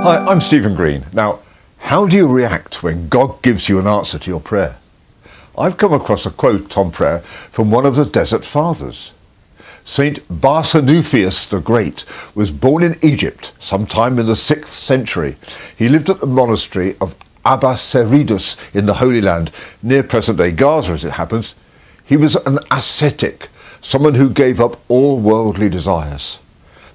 Hi, I'm Stephen Green. Now, how do you react when God gives you an answer to your prayer? I've come across a quote on prayer from one of the Desert Fathers. Saint Barsanuphius the Great was born in Egypt sometime in the 6th century. He lived at the monastery of Abbaceridus in the Holy Land, near present-day Gaza as it happens. He was an ascetic, someone who gave up all worldly desires.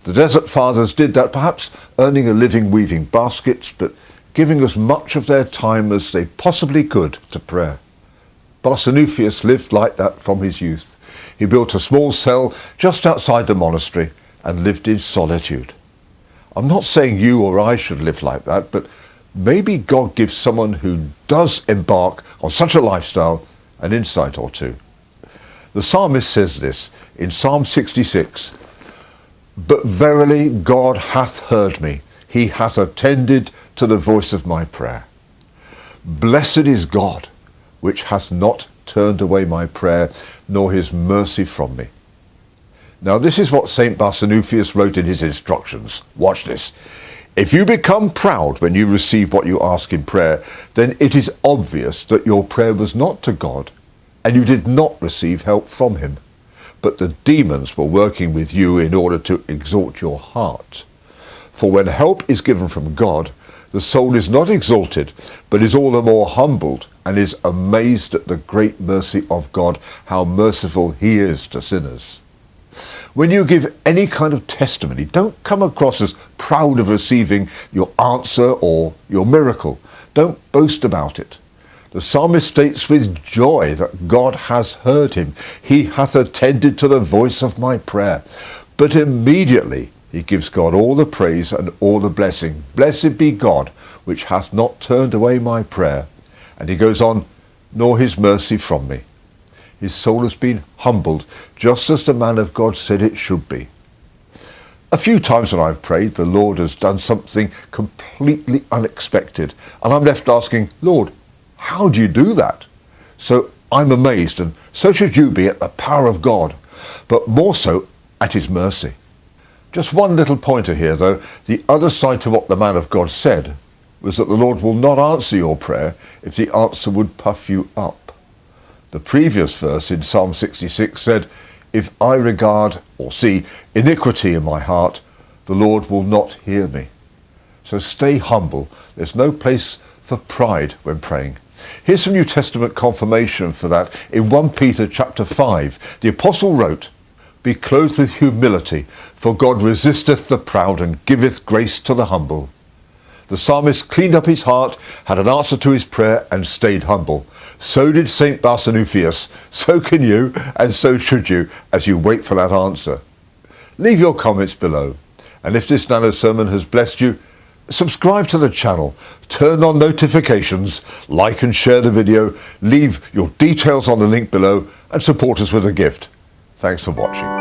The Desert Fathers did that, perhaps earning a living weaving baskets, but giving as much of their time as they possibly could to prayer. Barsanuphius lived like that from his youth. He built a small cell just outside the monastery and lived in solitude. I'm not saying you or I should live like that, but maybe God gives someone who does embark on such a lifestyle an insight or two. The psalmist says this in Psalm 66, "But verily God hath heard me, he hath attended to the voice of my prayer. Blessed is God, which hath not turned away my prayer, nor his mercy from me." Now this is what St. Barsanuphius wrote in his instructions. Watch this. "If you become proud when you receive what you ask in prayer, then it is obvious that your prayer was not to God, and you did not receive help from him, but the demons were working with you in order to exalt your heart. For when help is given from God, the soul is not exalted, but is all the more humbled, and is amazed at the great mercy of God, how merciful he is to sinners." When you give any kind of testimony, don't come across as proud of receiving your answer or your miracle. Don't boast about it. The psalmist states with joy that God has heard him. He hath attended to the voice of my prayer. But immediately he gives God all the praise and all the blessing. "Blessed be God, which hath not turned away my prayer." And he goes on, "nor his mercy from me." His soul has been humbled, just as the man of God said it should be. A few times when I've prayed, the Lord has done something completely unexpected, and I'm left asking, "Lord, how do you do that?" So I'm amazed, and so should you be, at the power of God, but more so at his mercy. Just one little pointer here, though. The other side to what the man of God said was that the Lord will not answer your prayer if the answer would puff you up. The previous verse in Psalm 66 said, "If I regard or see iniquity in my heart, the Lord will not hear me." So stay humble. There's no place for pride when praying. Here's some New Testament confirmation for that. In 1 Peter chapter 5, the apostle wrote, "Be clothed with humility, for God resisteth the proud and giveth grace to the humble." The psalmist cleaned up his heart, had an answer to his prayer, and stayed humble. So did St. Barsanuphius. So can you, and so should you, as you wait for that answer. Leave your comments below. And if this nano sermon has blessed you, subscribe to the channel, turn on notifications, like and share the video, leave your details on the link below, and support us with a gift. Thanks for watching.